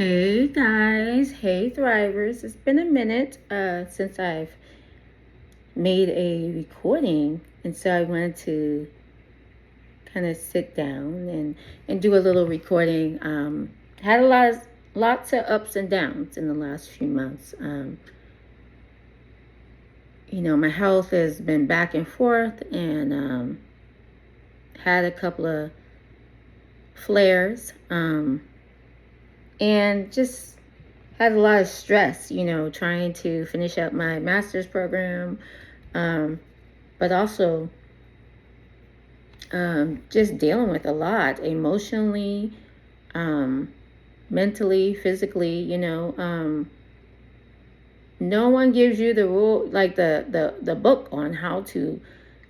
Hey guys, hey Thrivers. It's been a minute since I've made a recording, and so I wanted to kind of sit down and do a little recording. Had lots of ups and downs in the last few months. My health has been back and forth, and had a couple of flares, and just had a lot of stress, trying to finish up my master's program, but also just dealing with a lot emotionally, mentally, physically. No one gives you the rule, like the book on how to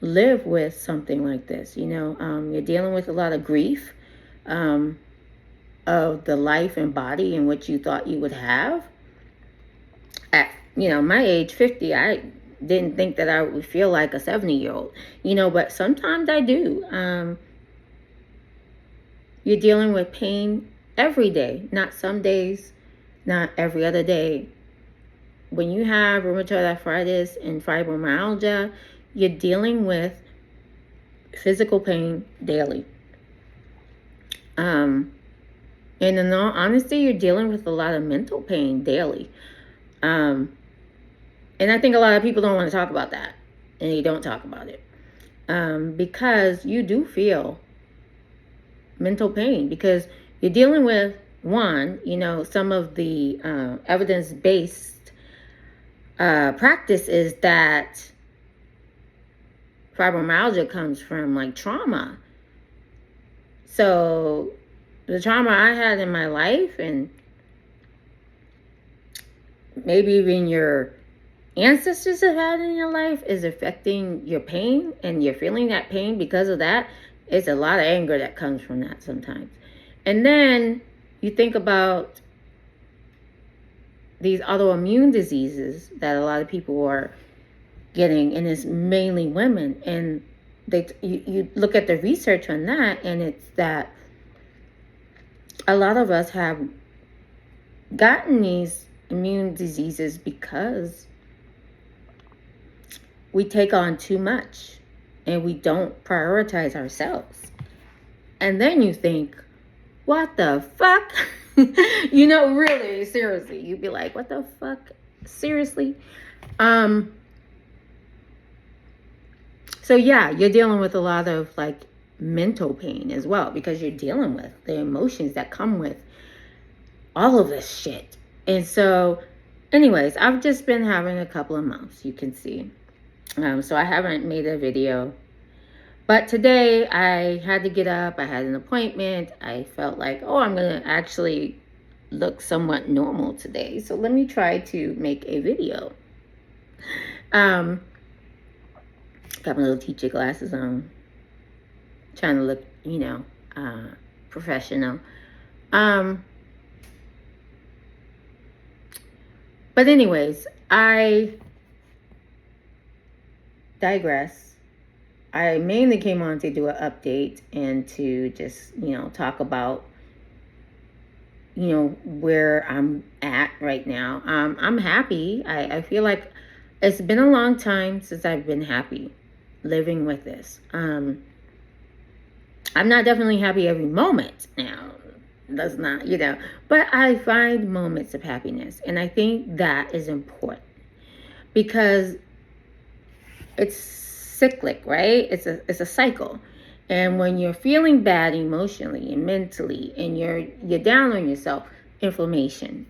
live with something like this. You're dealing with a lot of grief, of the life and body in which you thought you would have. At my age, 50, I didn't think that I would feel like a 70-year-old, but sometimes I do. You're dealing with pain every day, not some days, not every other day. When you have rheumatoid arthritis and fibromyalgia, you're dealing with physical pain daily. And in all honesty, you're dealing with a lot of mental pain daily. And I think a lot of people don't want to talk about that, and they don't talk about it, because you do feel mental pain, because you're dealing with some of the evidence-based practice is that fibromyalgia comes from like trauma. So the trauma I had in my life, and maybe even your ancestors have had in your life, is affecting your pain, and you're feeling that pain because of that. It's a lot of anger that comes from that sometimes. And then you think about these autoimmune diseases that a lot of people are getting, and it's mainly women. And you look at the research on that, and it's that a lot of us have gotten these immune diseases because we take on too much and we don't prioritize ourselves. And then you think, what the fuck? Really, seriously, you'd be like, what the fuck? Seriously? So yeah, you're dealing with a lot of like mental pain as well, because you're dealing with the emotions that come with all of this shit. And so anyways, I've just been having a couple of months, you can see. So I haven't made a video. But today I had to get up. I had an appointment. I felt like, I'm going to actually look somewhat normal today. So let me try to make a video. Got my little teacher glasses on. Trying to look, professional. But anyways, I digress. I mainly came on to do an update and to just, talk about, where I'm at right now. I'm happy. I feel like it's been a long time since I've been happy living with this. I'm not definitely happy every moment now. That's not, but I find moments of happiness. And I think that is important, because it's cyclic, right? It's a cycle. And when you're feeling bad emotionally and mentally, and you're down on yourself,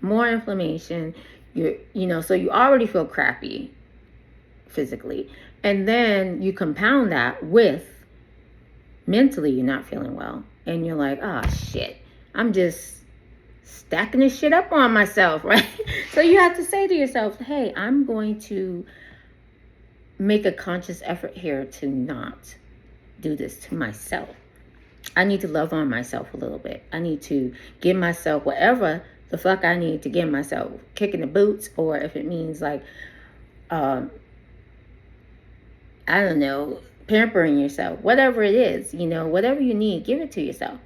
more inflammation, so you already feel crappy physically. And then you compound that with mentally you're not feeling well. And you're like, shit, I'm just stacking this shit up on myself, right? So you have to say to yourself, hey, I'm going to make a conscious effort here to not do this to myself. I need to love on myself a little bit. I need to give myself whatever the fuck I need to give myself, kicking the boots, or if it means like, I don't know, pampering yourself, whatever it is, whatever you need, give it to yourself.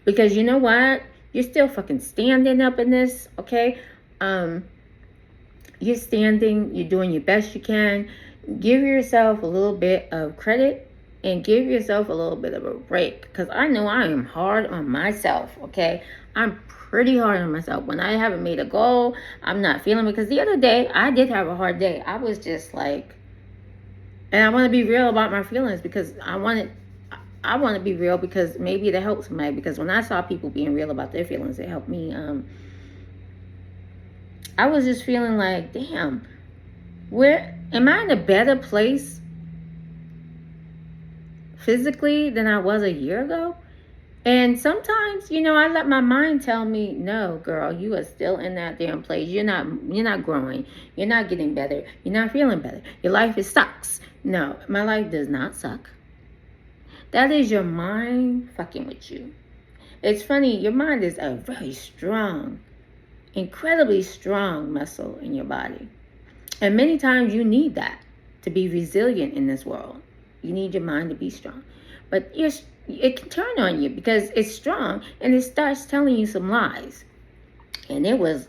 Because you know what? You're still fucking standing up in this, okay? You're standing, you're doing your best you can. Give yourself a little bit of credit and give yourself a little bit of a break, because I know I am hard on myself, okay? I'm pretty hard on myself. When I haven't made a goal, I'm not feeling it, because the other day, I did have a hard day. I was just like, and I want to be real about my feelings, because I want to be real, because maybe it'll help somebody, because when I saw people being real about their feelings, it helped me. I was just feeling like, damn, where am I in a better place physically than I was a year ago? And sometimes, I let my mind tell me, no, girl, you are still in that damn place. You're not growing. You're not getting better. You're not feeling better. Your life sucks. No, my life does not suck. That is your mind fucking with you. It's funny, your mind is a very strong, incredibly strong muscle in your body. And many times you need that to be resilient in this world. You need your mind to be strong. But it can turn on you because it's strong, and it starts telling you some lies. And it was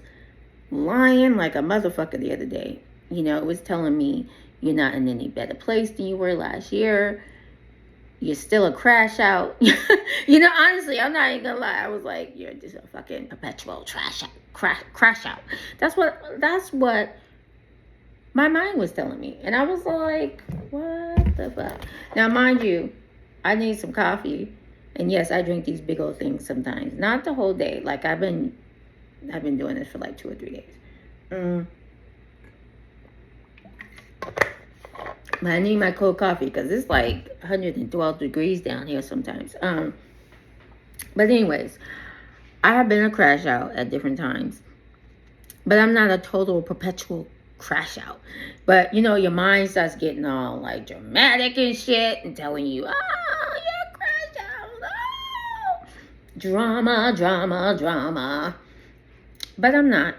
lying like a motherfucker the other day. It was telling me you're not in any better place than you were last year. You're still a crash out. Honestly, I'm not even gonna lie. I was like, you're just a fucking perpetual crash out. That's what my mind was telling me. And I was like, what the fuck? Now, mind you, I need some coffee. And yes, I drink these big old things sometimes. Not the whole day. Like, I've been doing this for like 2 or 3 days. But I need my cold coffee because it's like 112 degrees down here sometimes. But anyways, I have been a crash out at different times. But I'm not a total perpetual crash out. But, your mind starts getting all like dramatic and shit and telling you, oh, you're a crash out. Oh. Drama, drama, drama. But I'm not.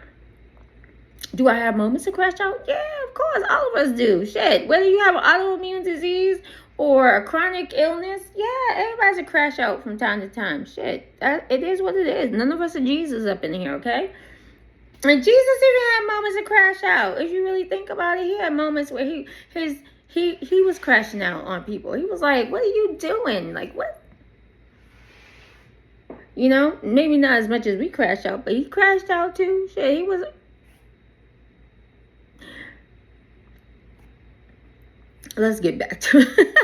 Do I have moments of crash out? Yeah, of course. All of us do. Shit. Whether you have an autoimmune disease or a chronic illness, yeah, everybody's a crash out from time to time. Shit. It is what it is. None of us are Jesus up in here, okay? And Jesus even had moments of crash out. If you really think about it, he had moments where he was crashing out on people. He was like, what are you doing? Like, what? Maybe not as much as we crash out, but he crashed out too. Shit, he was... Let's get back to it.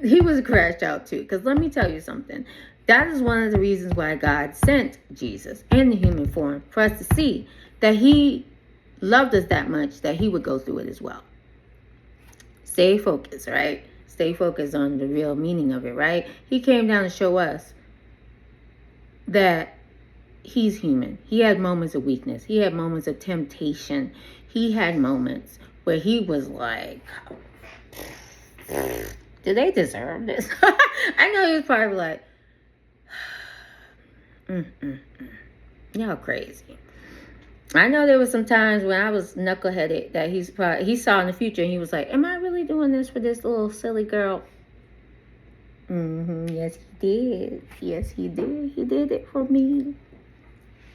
He was crashed out too. Because let me tell you something. That is one of the reasons why God sent Jesus in the human form, for us to see that he loved us that much that he would go through it as well. Stay focused, right? Stay focused on the real meaning of it, right? He came down to show us that he's human. He had moments of weakness. He had moments of temptation. He had moments where he was like, do they deserve this? I know he was probably like, y'all crazy. I know there was some times when I was knuckleheaded that he saw in the future, and he was like, am I really doing this for this little silly girl? Yes, he did. Yes, he did. He did it for me.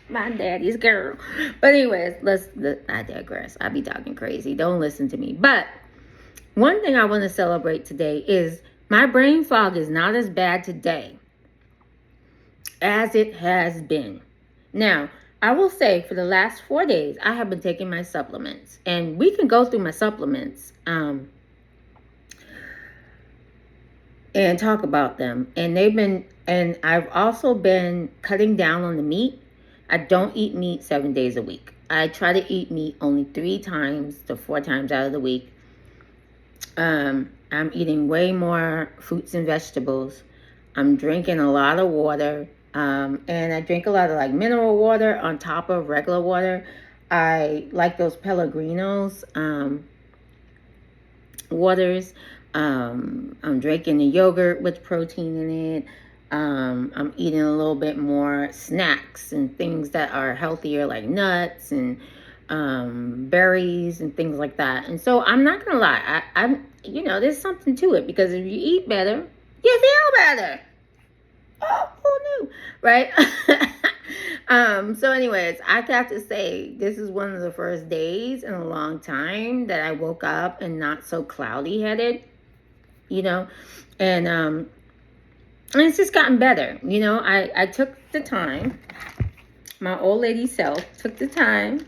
My daddy's girl. But anyways, I digress. I be talking crazy. Don't listen to me. But one thing I want to celebrate today is my brain fog is not as bad today as it has been. Now, I will say for the last 4 days, I have been taking my supplements. And we can go through my supplements and talk about them. And I've also been cutting down on the meat. I don't eat meat 7 days a week. I try to eat meat only 3 times to 4 times out of the week. I'm eating way more fruits and vegetables. I'm drinking a lot of water. And I drink a lot of like mineral water on top of regular water. I like those Pellegrinos waters. I'm drinking the yogurt with protein in it. I'm eating a little bit more snacks and things that are healthier, like nuts and berries and things like that. And so I'm not gonna lie, I'm there's something to it, because if you eat better, you feel better. Oh, who knew, right? So anyways, I have to say this is one of the first days in a long time that I woke up and not so cloudy headed, you know, and it's just gotten better. I took the time, my old lady self took the time,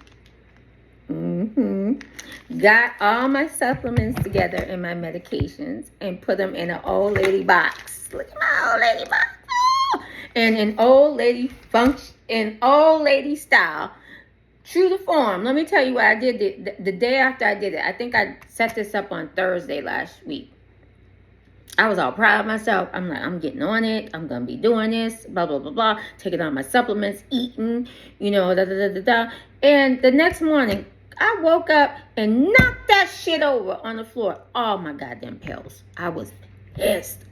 got all my supplements together and my medications and put them in an old lady box. Look at my old lady box. Oh! And in old lady style, true to form. Let me tell you what I did the day after I did it. I think I set this up on Thursday last week. I was all proud of myself. I'm like, I'm getting on it. I'm going to be doing this, blah, blah, blah, blah. Taking on my supplements, eating, da, da, da, da, da. And the next morning, I woke up and knocked that shit over on the floor. All my goddamn pills. I was pissed.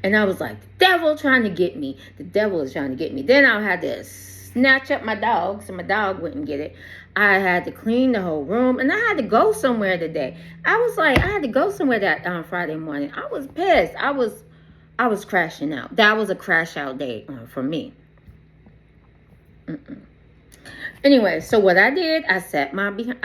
And I was like, the devil trying to get me. The devil is trying to get me. Then I had to snatch up my dog so my dog wouldn't get it. I had to clean the whole room, and I had to go somewhere today. I had to go somewhere that Friday morning. I was pissed. I was crashing out. That was a crash out day for me. Anyway, so what I did, I set my behind.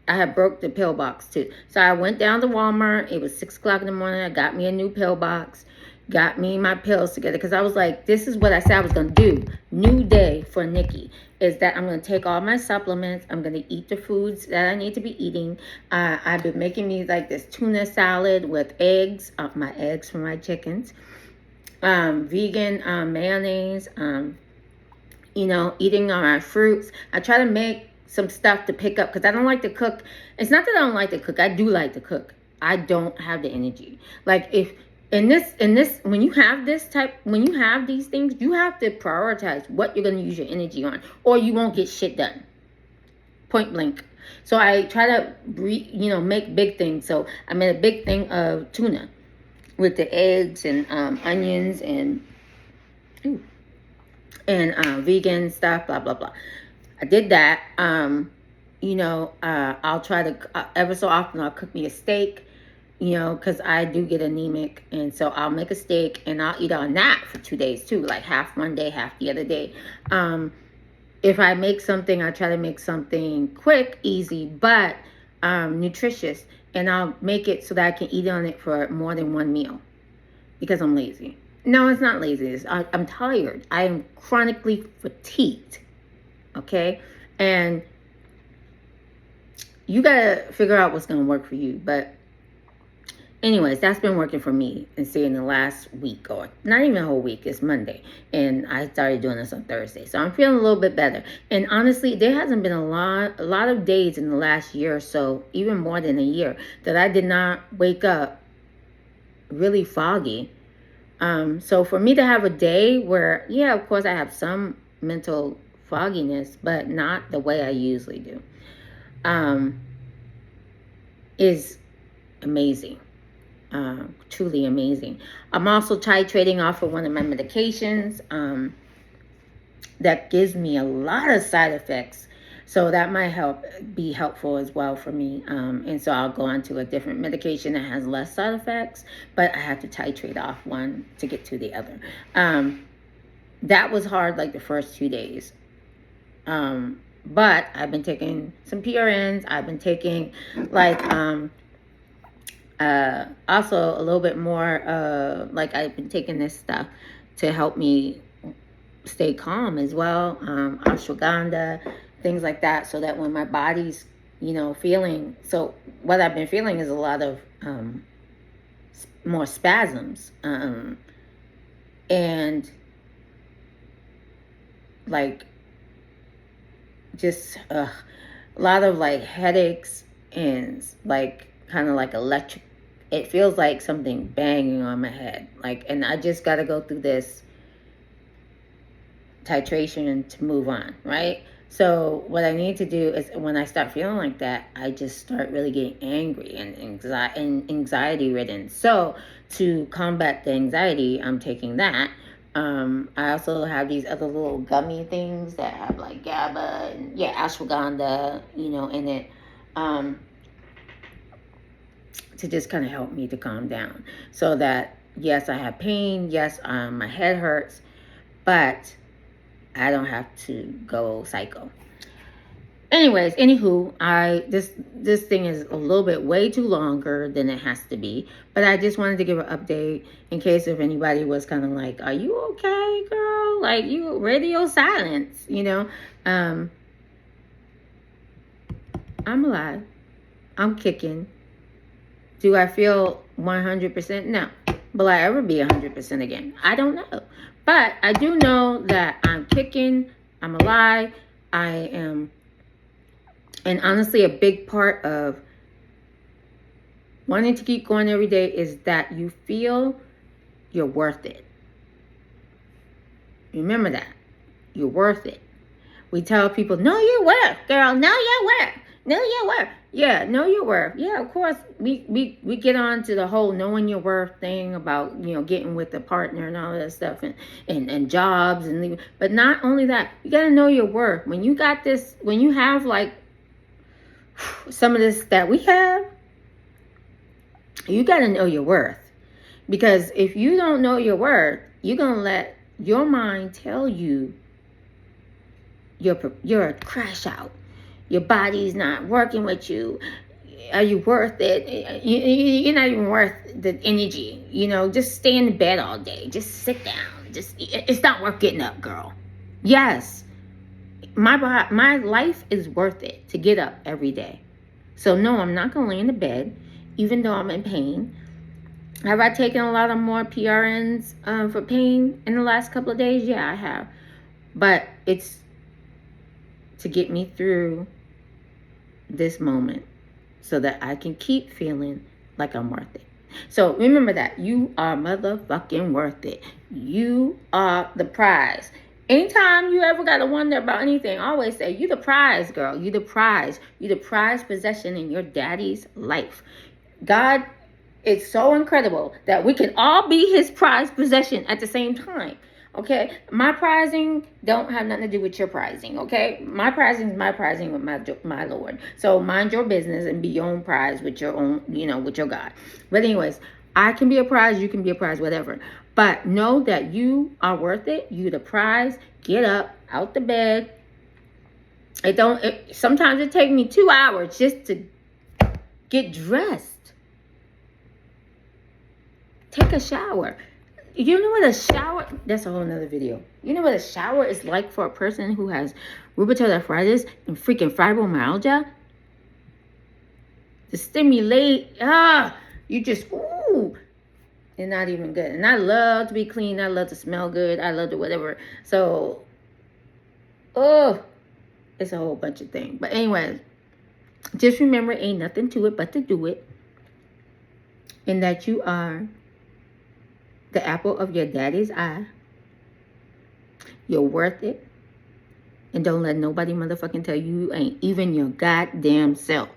I had broke the pill box too. So I went down to Walmart. It was 6 o'clock in the morning. I got me a new pill box. Got me my pills together. Because I was like, this is what I said I was going to do. New day for Nikki. Is that I'm going to take all my supplements. I'm going to eat the foods that I need to be eating. I've been making me like this tuna salad with eggs. My eggs from my chickens. Vegan mayonnaise. Eating all my fruits. I try to make some stuff to pick up because I don't like to cook. It's not that I don't like to cook. I do like to cook. I don't have the energy. Like if in this when you have these things, you have to prioritize what you're going to use your energy on, or you won't get shit done. Point blank. So I try to make big things. So I made a big thing of tuna with the eggs and onions and vegan stuff, blah blah blah. I did that. I'll try to ever so often I'll cook me a steak, because I do get anemic, and so I'll make a steak and I'll eat on that for 2 days too, like half one day, half the other day. If I make something, I try to make something quick, easy, but nutritious, and I'll make it so that I can eat on it for more than one meal because I'm lazy. No, it's not lazy. I'm tired. I am chronically fatigued. Okay? And you got to figure out what's going to work for you. But anyways, that's been working for me. And see, in the last week, or not even a whole week, it's Monday. And I started doing this on Thursday. So I'm feeling a little bit better. And honestly, there hasn't been a lot of days in the last year or so, even more than a year, that I did not wake up really foggy. So for me to have a day where, yeah, of course I have some mental fogginess, but not the way I usually do, is amazing. Truly amazing. I'm also titrating off of one of my medications that gives me a lot of side effects. So that might be helpful as well for me. And so I'll go on to a different medication that has less side effects, but I have to titrate off one to get to the other. That was hard like the first 2 days. But I've been taking some PRNs. I've been taking also a little bit more, I've been taking this stuff to help me stay calm as well. Ashwagandha, things like that, so that when my body's, feeling, so what I've been feeling is a lot of more spasms, and just a lot of headaches and kind of electric. It feels like something banging on my head, and I just got to go through this titration to move on, right? So what I need to do is when I start feeling like that, I just start really getting angry and anxiety ridden. So to combat the anxiety, I'm taking that. I also have these other little gummy things that have GABA and ashwagandha, in it, to just kind of help me to calm down, so that Yes, I have pain. Yes, my head hurts, but I don't have to go psycho. Anyways, anywho, this thing is a little bit way too longer than it has to be, but I just wanted to give an update in case if anybody was kind of like, "Are you okay, girl? Like you radio silence, you know?" Um, I'm alive. I'm kicking. Do I feel 100%? No. Will I ever be 100% again? I don't know. But I do know that I'm kicking. I'm alive. I am. And honestly, a big part of wanting to keep going every day is that you feel you're worth it. Remember that. You're worth it. We tell people, know your worth, girl. Know your worth. Know your worth. Yeah, know your worth. Yeah, of course. We get on to the whole knowing your worth thing about, getting with a partner and all that stuff and jobs and leaving. But not only that, you got to know your worth. When you got this, when you have like some of this that we have, you got to know your worth. Because if you don't know your worth, you're going to let your mind tell you you're a crash out. Your body's not working with you. Are you worth it? You're not even worth the energy. Just stay in the bed all day. Just sit down. It's not worth getting up, girl. Yes, my life is worth it to get up every day. So no, I'm not gonna lay in the bed, even though I'm in pain. Have I taken a lot of more PRNs for pain in the last couple of days? Yeah, I have. But it's to get me through this moment so that I can keep feeling like I'm worth it. So remember that you are motherfucking worth it. You are the prize. Anytime you ever got to wonder about anything, always say, you the prize, girl. You the prize. You the prize possession in your daddy's life. God is so incredible that we can all be his prized possession at the same time. Okay, my prizing don't have nothing to do with your prizing. Okay, my prizing is my prizing with my Lord. So mind your business and be your own prize with your own, with your God. But anyways, I can be a prize, you can be a prize, whatever. But know that you are worth it. You the prize. Get up out the bed. Sometimes it takes me 2 hours just to get dressed. Take a shower. You know what a shower, that's a whole nother video. You know what a shower is like for a person who has rheumatoid arthritis and freaking fibromyalgia? To stimulate, you just, they're not even good. And I love to be clean. I love to smell good. I love to whatever. So, it's a whole bunch of things. But anyways, just remember, ain't nothing to it but to do it. And that you are the apple of your daddy's eye. You're worth it. And don't let nobody motherfucking tell you ain't, even your goddamn self.